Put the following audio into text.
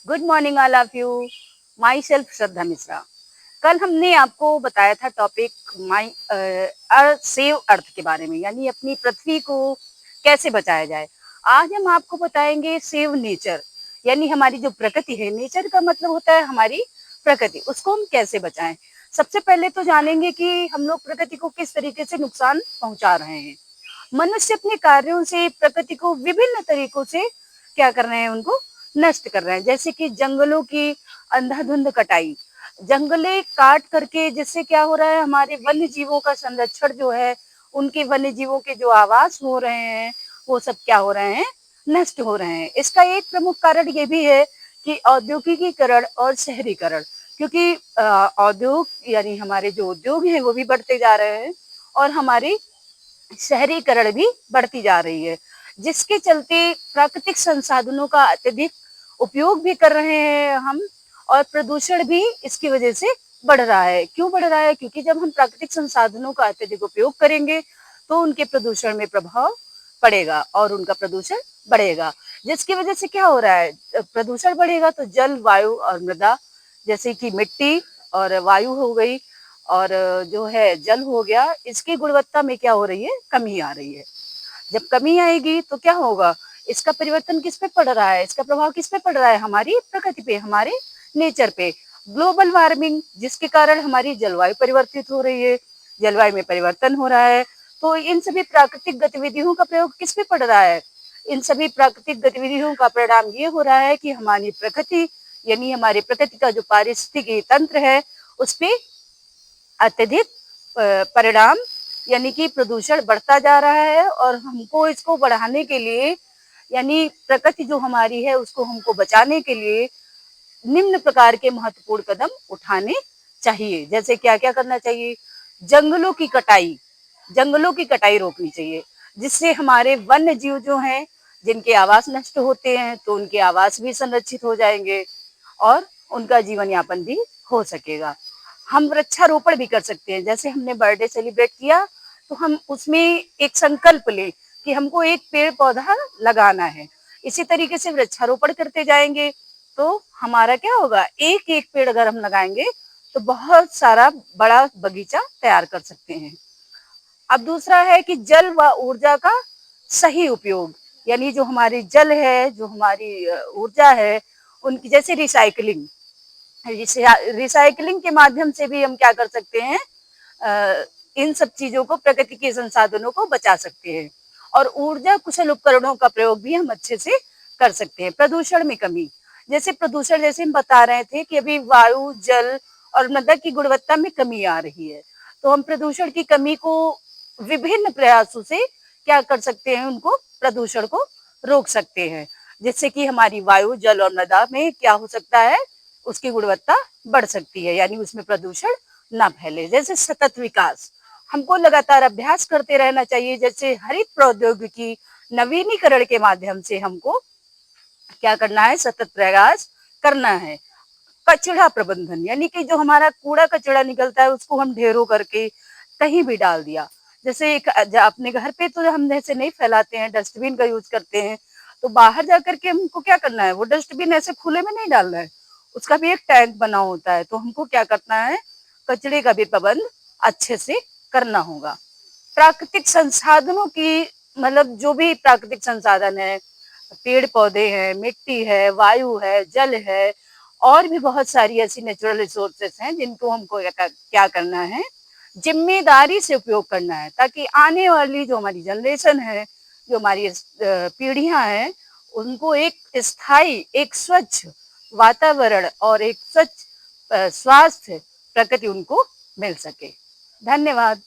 Good morning all of you. Myself Shraddha Mishra. कल हमने आपको बताया था टॉपिक माई अर्थ सेव अर्थ के बारे में, यानी अपनी पृथ्वी को कैसे बचाया जाए। आज हम आपको बताएंगे सेव नेचर, यानी हमारी जो प्रकृति है। नेचर का मतलब होता है हमारी प्रकृति, उसको हम कैसे बचाएं। सबसे पहले तो जानेंगे कि हम लोग प्रकृति को किस तरीके से नुकसान पहुंचा रहे हैं। मनुष्य अपने कार्यों से प्रकृति को विभिन्न तरीकों से क्या कर रहे हैं, उनको नष्ट कर रहे हैं। जैसे कि जंगलों की अंधाधुंध कटाई, जंगलें काट करके जिससे क्या हो रहा है, हमारे वन्य जीवों का संरक्षण जो है, उनके वन्य जीवों के जो आवास हो रहे हैं वो सब क्या हो रहे हैं, नष्ट हो रहे हैं। इसका एक प्रमुख कारण ये भी है कि औद्योगिकीकरण और शहरीकरण, क्योंकि औद्योग यानी हमारे जो उद्योग हैं वो भी बढ़ते जा रहे हैं और हमारी शहरीकरण भी बढ़ती जा रही है, जिसके चलते प्राकृतिक संसाधनों का अत्यधिक उपयोग भी कर रहे हैं हम, और प्रदूषण भी इसकी वजह से बढ़ रहा है। क्यों बढ़ रहा है? क्योंकि जब हम प्राकृतिक संसाधनों का अत्यधिक उपयोग करेंगे तो उनके प्रदूषण में प्रभाव पड़ेगा और उनका प्रदूषण बढ़ेगा, जिसकी वजह से क्या हो रहा है, प्रदूषण बढ़ेगा तो जल, वायु और मृदा, जैसे कि मिट्टी और वायु हो गई और जो है जल हो गया, इसकी गुणवत्ता में क्या हो रही है, कमी आ रही है। जब कमी आएगी तो क्या होगा, इसका परिवर्तन किस पे पड़ रहा है, इसका प्रभाव किस पे पड़ रहा है, हमारी प्रकृति पे, हमारे नेचर पे। ग्लोबल वार्मिंग, जिसके कारण हमारी जलवायु परिवर्तित हो रही है, जलवायु में परिवर्तन हो रहा है। तो इन सभी प्राकृतिक गतिविधियों का प्रयोग किस पे पड़ रहा है, इन सभी प्राकृतिक गतिविधियों का परिणाम ये हो रहा है कि हमारी प्रकृति, यानी हमारे प्रकृति का जो पारिस्थितिकी तंत्र है, उस पे अत्यधिक परिणाम, यानी कि प्रदूषण बढ़ता जा रहा है। और हमको इसको बढ़ाने के लिए, यानी प्रकृति जो हमारी है उसको हमको बचाने के लिए निम्न प्रकार के महत्वपूर्ण कदम उठाने चाहिए। जैसे क्या क्या करना चाहिए, जंगलों की कटाई, जंगलों की कटाई रोकनी चाहिए, जिससे हमारे वन्य जीव जो हैं, जिनके आवास नष्ट होते हैं तो उनके आवास भी संरक्षित हो जाएंगे और उनका जीवन यापन भी हो सकेगा। हम वृक्षारोपण भी कर सकते हैं। जैसे हमने बर्थडे सेलिब्रेट किया तो हम उसमें एक संकल्प लें कि हमको एक पेड़ पौधा लगाना है। इसी तरीके से वृक्षारोपण करते जाएंगे तो हमारा क्या होगा, एक एक पेड़ अगर हम लगाएंगे तो बहुत सारा बड़ा बगीचा तैयार कर सकते हैं। अब दूसरा है कि जल व ऊर्जा का सही उपयोग, यानी जो हमारी जल है, जो हमारी ऊर्जा है, उनकी जैसे रिसाइकलिंग, रिसाइकलिंग के माध्यम से भी हम क्या कर सकते हैं, इन सब चीजों को, प्रकृति के संसाधनों को बचा सकते हैं। और ऊर्जा कुशल उपकरणों का प्रयोग भी हम अच्छे से कर सकते हैं। प्रदूषण में कमी, जैसे प्रदूषण, जैसे हम बता रहे थे कि अभी वायु, जल और मृदा की गुणवत्ता में कमी आ रही है, तो हम प्रदूषण की कमी को विभिन्न प्रयासों से क्या कर सकते हैं, उनको, प्रदूषण को रोक सकते हैं, जिससे कि हमारी वायु, जल और मृदा में क्या हो सकता है, उसकी गुणवत्ता बढ़ सकती है, यानी उसमें प्रदूषण ना फैले। जैसे सतत विकास, हमको लगातार अभ्यास करते रहना चाहिए। जैसे हरित प्रौद्योगिकी नवीनीकरण के माध्यम से हमको क्या करना है, सतत प्रयास करना है। कचरा प्रबंधन, यानी कि जो हमारा कूड़ा कचरा निकलता है उसको हम ढेरों करके कहीं भी डाल दिया। जैसे एक अपने घर पे तो हम ऐसे नहीं फैलाते हैं, डस्टबिन का यूज करते हैं, तो बाहर जाकर के हमको क्या करना है, वो डस्टबिन ऐसे खुले में नहीं डालना है, उसका भी एक टैंक बना होता है। तो हमको क्या करना है, कचरे का भी प्रबंध अच्छे से करना होगा। प्राकृतिक संसाधनों की, मतलब जो भी प्राकृतिक संसाधन है, पेड़ पौधे हैं, मिट्टी है, वायु है, जल है, और भी बहुत सारी ऐसी नेचुरल रिसोर्सेस हैं जिनको हमको क्या करना है, जिम्मेदारी से उपयोग करना है, ताकि आने वाली जो हमारी जनरेशन है, जो हमारी पीढ़ियां हैं, उनको एक स्थायी, एक स्वच्छ वातावरण और एक स्वच्छ स्वास्थ्य प्रकृति उनको मिल सके। धन्यवाद।